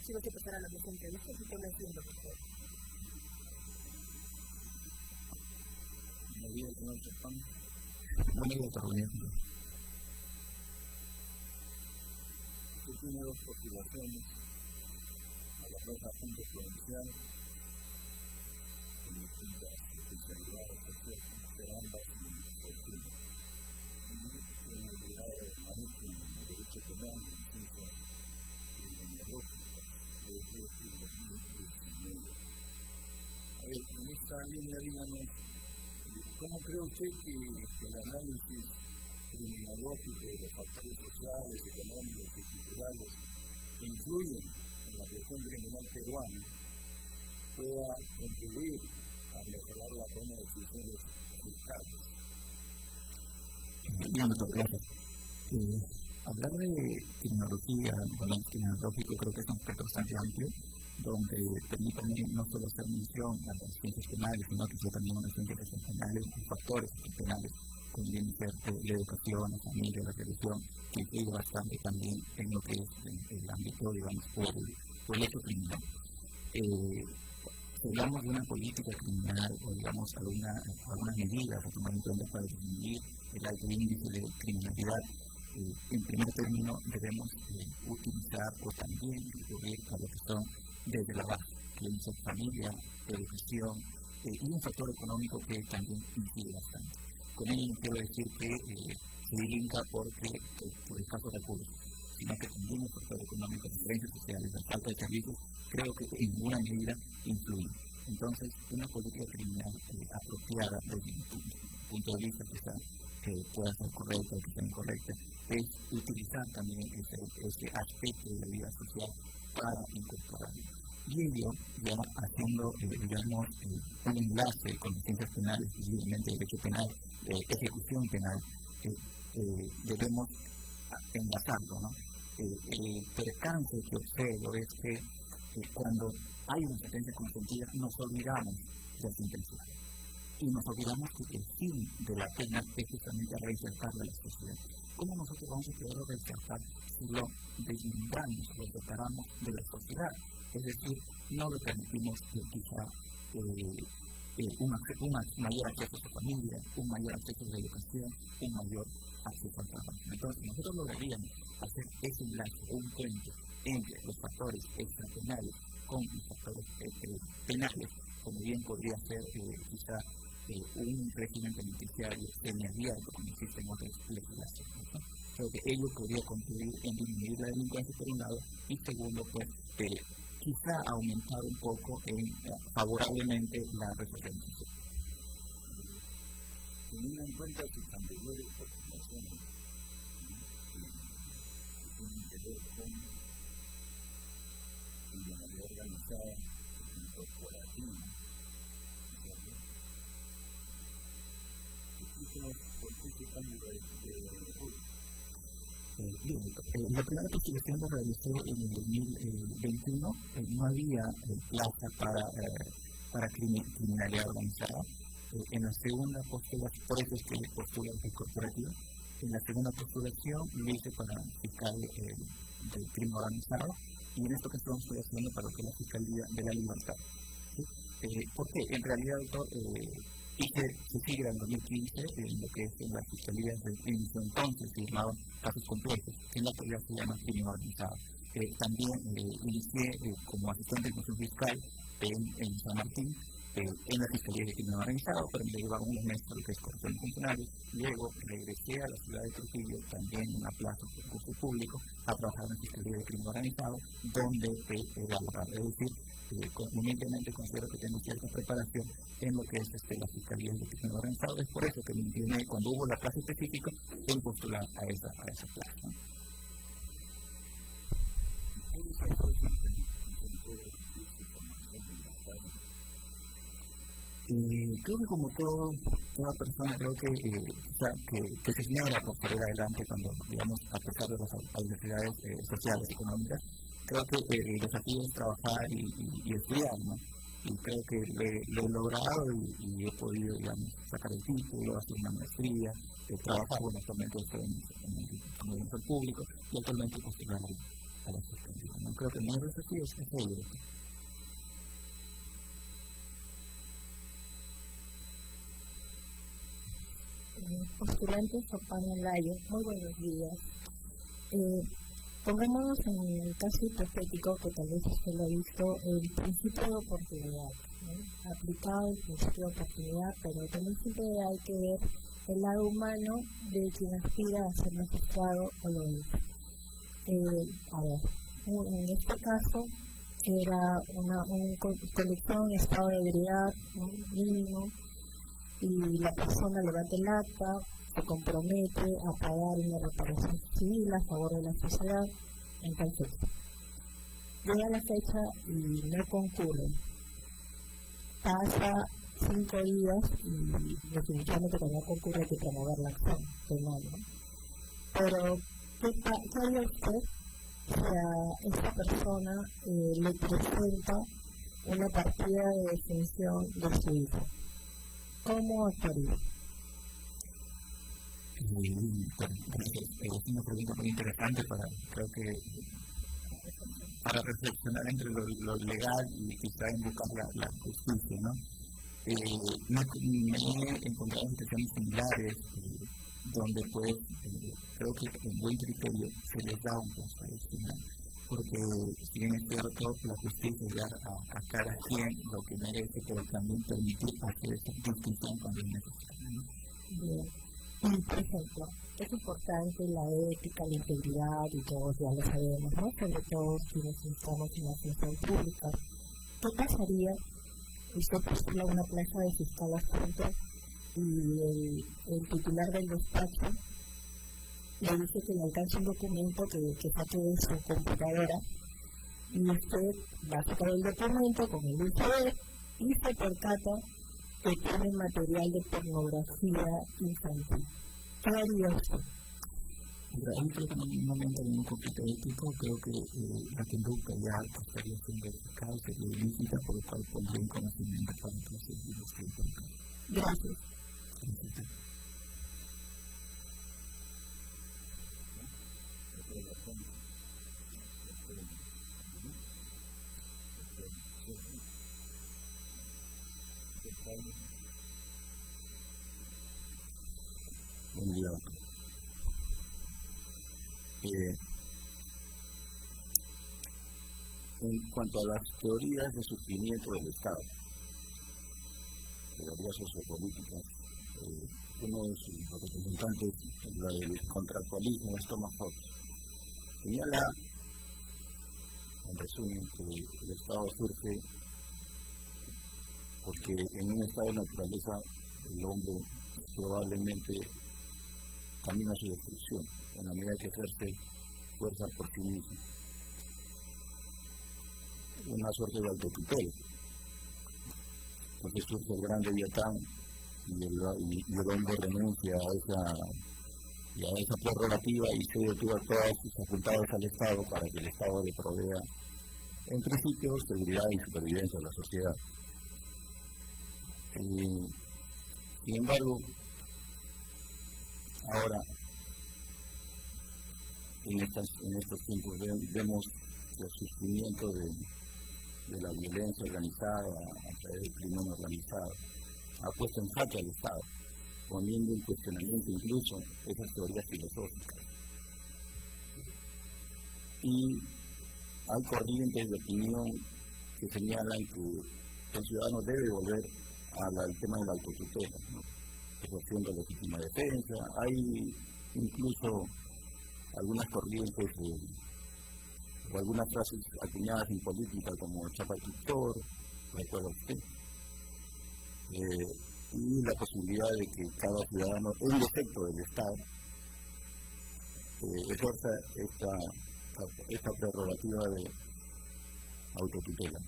Si no te pasara la mesa entrevista, si te lo haciendo, por favor. Buenos días, señor Chapán. Buenos días, Carolina. Usted tiene dos postulaciones a la plaza Junta Provincial con distintas especialidades, pero ambas en fortuna. Tiene habilidad de manejo en derecho penal, en ciencia criminológica, desde el 2019. A ver, en esta línea, díganos, ¿cómo cree usted que el análisis criminológico de los factores sociales, económicos y culturales que influyen en la gestión criminal peruana pueda contribuir a mejorar la toma de decisiones fiscales? Bien, doctor, gracias. Hablar de criminología, análisis criminológico, creo que es un aspecto bastante amplio, donde permite no solo hacer mención a las ciencias penales, sino que también a las ciencias penales y factores penales, como viene a ser la educación, la familia, la religión, que influye bastante también en lo que es el ámbito, digamos, por el hecho criminal. Si hablamos de una política criminal o, digamos, algunas medidas a tomar en cuenta para disminuir el alto índice de criminalidad, en primer término debemos utilizar o también recurrir a lo que son desde la base, que es familia, educación y un factor económico que también incide bastante. Con ello no quiero decir que se dilinca por escasos recursos, sino que también el factor económico, las diferencias sociales, la falta de servicios, creo que en buena medida influyen. Entonces, una política criminal apropiada desde mi punto de vista, que pueda ser correcta o que sea incorrecta, es utilizar también ese aspecto de la vida social para incorporarlo. Y ello, ya haciendo, digamos, un enlace con las ciencias penales, específicamente derecho penal, ejecución penal, debemos enlazarlo, ¿no? El percance que observo es que cuando hay una sentencia consentida, nos olvidamos de la sentencia. Y nos olvidamos que el fin de la pena es justamente reinsertarla a la sociedad. ¿Cómo nosotros vamos a poder reinsertar si lo deslindamos, lo separamos de la sociedad? Es decir, no le permitimos quizá un mayor acceso a su familia, un mayor acceso a la educación, un mayor acceso al trabajo. Entonces, nosotros lograríamos hacer ese enlace, un puente entre los factores extrapenales con los factores penales, como bien podría ser quizá un régimen penitenciario semiabierto, como existe en otras legislaciones, ¿no? Creo que ello podría contribuir en disminuir la delincuencia por un lado, y segundo, pues, quizá aumentar un poco favorablemente la referencia. Teniendo en cuenta sus anteriores postulaciones, que tienen que ver con criminalidad organizada y corporativa, ¿por qué se cambia de la primera postulación la realizó en el 2021, no había plaza para criminalidad organizada. En la segunda postulación, por eso es que postula el corporativo, en la segunda postulación lo hice para fiscal del crimen organizado, y en esto que estamos haciendo para que la Fiscalía de la Libertad. ¿Sí? ¿Por qué? En realidad, se sigue en 2015 en lo que es en las fiscalías de entonces se llamaban casos complejos, que en la actualidad se llama crimen organizado. También inicié como asistente de función fiscal en San Martín, en la Fiscalía de Crimen Organizado, pero me llevaron unos meses a lo que es corrupción de funcionarios. Luego regresé a la ciudad de Trujillo, también en una plaza de concurso público, a trabajar en la Fiscalía de Crimen Organizado, donde es decir, humildemente considero que tengo cierta preparación en lo que es la Fiscalía de Crimen Organizado. Es por eso que me incliné, cuando hubo la plaza específica, en postular a esa plaza, ¿no? Creo que como toda persona, creo que se esmera por salir adelante cuando, digamos, a pesar de las adversidades sociales y económicas, creo que el desafío es trabajar y estudiar, ¿no? Y creo que lo he logrado y he podido, digamos, sacar el título, hacer una maestría, trabajar, bueno, actualmente estoy en el sector público y actualmente postular a la fiscalía. No creo que no es así, es ello. Postulantes Sopana Layo, muy buenos días. Pongámonos en el caso hipotético, que tal vez usted lo ha visto, el principio de oportunidad, ¿no? Aplicado el principio de oportunidad, pero también siempre hay que ver el lado humano de quien aspira a ser magistrado o lo es. A ver, en este caso era una colección en estado de ebriedad, ¿no? Mínimo, y la persona levanta el acta, se compromete a pagar una reparación civil a favor de la sociedad en tal fecha. Llega la fecha y no concurre. Pasa 5 días y definitivamente cuando no concurre hay que promover la acción penal, ¿no? Pero, ¿qué haría usted si a esta persona le presenta una partida de defunción de su hijo? ¿Cómo actuaría? Es una pregunta muy interesante creo que para reflexionar entre lo legal y quizá en buscar la justicia, ¿no? Me he encontrado situaciones similares donde pues creo que en buen criterio se les da un plazo adicional, porque si bien es cierto la justicia da a cada quien lo que merece, pero también permitir hacer esa distinción cuando es necesario, ¿no? Bien. Por ejemplo, es importante la ética, la integridad y todos ya lo sabemos, ¿no? Sobre todo quienes estamos en la función pública. ¿Qué pasaría? Usted postula una plaza de fiscal adjunto y el titular del despacho le dice que le alcanza un documento que saque de su computadora y usted va a sacar el documento con el USB y se percata que tiene material de pornografía infantil. ¿Qué haría usted? Ahí creo que en un momento en un conflicto ético, creo que la conducta ya estaría siendo verificada, sería ilícita, por lo cual pondría en conocimiento para proseguir los tiempos. Gracias. Buen día. En cuanto a las teorías de surgimiento del Estado, teorías sociopolíticas, uno de sus representantes, la del contractualismo, es Thomas Hobbes, señala, en resumen, que el Estado surge porque en un estado de naturaleza el hombre probablemente camina a su destrucción, en la medida que ejerce fuerza por sí mismo. Una suerte de autotutela. Entonces surge el gran Leviatán y el hombre renuncia a esa prerrogativa y cede todas sus facultades al Estado para que el Estado le provea, en principio, seguridad y supervivencia a la sociedad. Sin embargo, ahora, en estos tiempos vemos el surgimiento de la violencia organizada a través del crimen organizado ha puesto en jaque al Estado, poniendo en cuestionamiento incluso esas teorías filosóficas. Y hay corrientes de opinión que señalan que el ciudadano debe volver al tema de la autotutela, ¿no? Ejerción de legítima defensa. Hay incluso algunas corrientes o algunas frases acuñadas en política como Chapa Tutor, recuerda usted, y la posibilidad de que cada ciudadano, en defecto del Estado, ejerza esta prerrogativa de autotutela.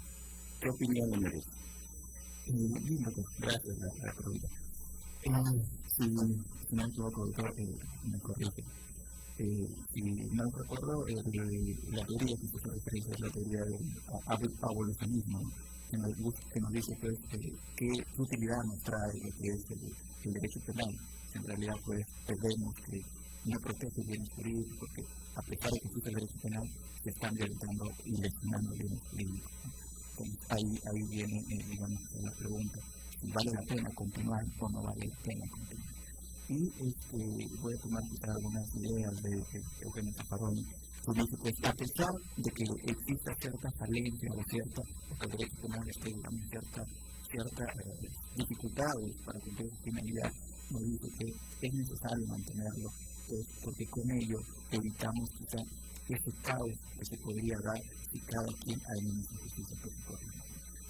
¿Qué opinión le merece? Gracias a la pregunta. Si no me equivoco, doctor, me corrige. Si no recuerdo, la teoría que se refiere es la teoría del abolicionismo, que nos dice pues, qué utilidad nos trae lo que es el derecho penal. En realidad, pues, vemos que no protege bienes jurídicos, porque a pesar de que existe el derecho penal, se están violentando y lesionando bienes jurídicos. Entonces, ahí viene, digamos, la pregunta, si vale la pena continuar o no vale la pena continuar. Y voy a tomar quizás algunas ideas de Eugenio Zaffaroni, que dice, pues, a pesar de que exista cierta falencia o cierta, porque el derecho penal esté, digamos, cierta dificultades para cumplir su finalidad, nos dice que es necesario mantenerlo, pues, porque con ello evitamos quizás ese caos que se podría dar si cada quien hay una injusticia por su propio.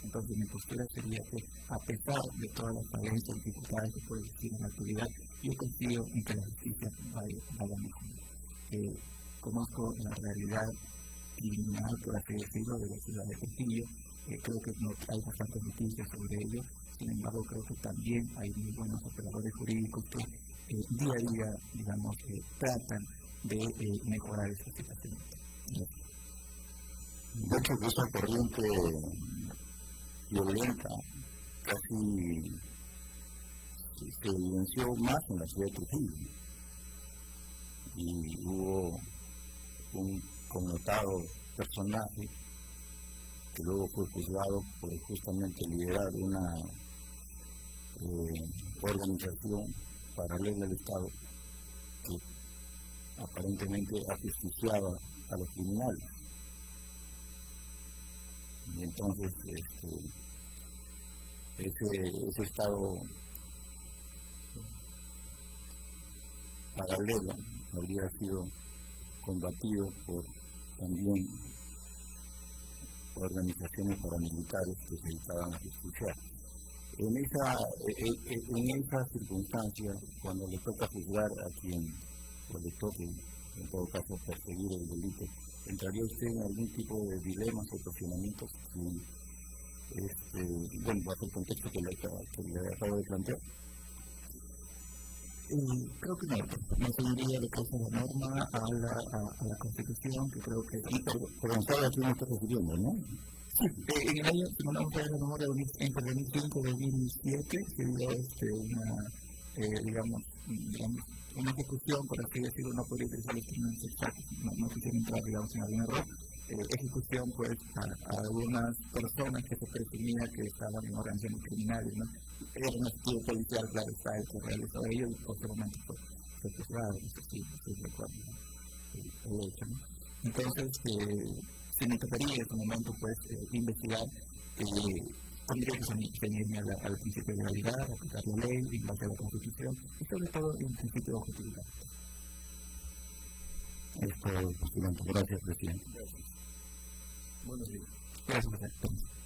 Entonces mi postura sería que, a pesar de todas las falencias y dificultades que puede existir en la actualidad, yo confío en que la justicia vaya mejor. Conozco la realidad criminal, por así decirlo, de la ciudad de Trujillo. Creo que hay bastantes noticias sobre ello. Sin embargo, creo que también hay muy buenos operadores jurídicos que día a día, digamos, tratan de mejorar esta situación. De hecho, esa corriente violenta casi se evidenció más en la ciudad de Trujillo. Y hubo un connotado personaje que luego fue juzgado por justamente liderar una organización paralela al Estado que aparentemente ajusticiaba a los criminales. Y entonces ese Estado paralelo habría sido combatido por también organizaciones paramilitares que se dedicaban a justiciar. En esa circunstancia, cuando le toca juzgar a quien, o le toque, en todo caso, perseguir el delito, ¿entraría usted en algún tipo de dilemas o cuestionamientos? Bajo el contexto que le acabo de plantear. Creo que no seguiría lo que es la norma a la Constitución, que creo que... Pero en cada quien está refiriendo, ¿no? Sí, en el año, si no vamos a ver la memoria, entre 2005 y 2007 se dio digamos, una ejecución, por así decirlo, no podría utilizar los términos exactos, no quisiera entrar, digamos, en algún error. Ejecución, pues, a algunas personas que se presumía que estaban en organizaciones criminales, ¿no? Era un activo policial, claro, está el que realizó ello y posteriormente fue juzgado, eso sí recuerdo el hecho, ¿no? Entonces, si me tocaría en este momento, pues, investigar, tendría que ceñirme al principio de legalidad, aplicar la ley, en base a la Constitución, y sobre todo en principio de objetividad. Gracias, presidente. Buenos días. Gracias, presidente.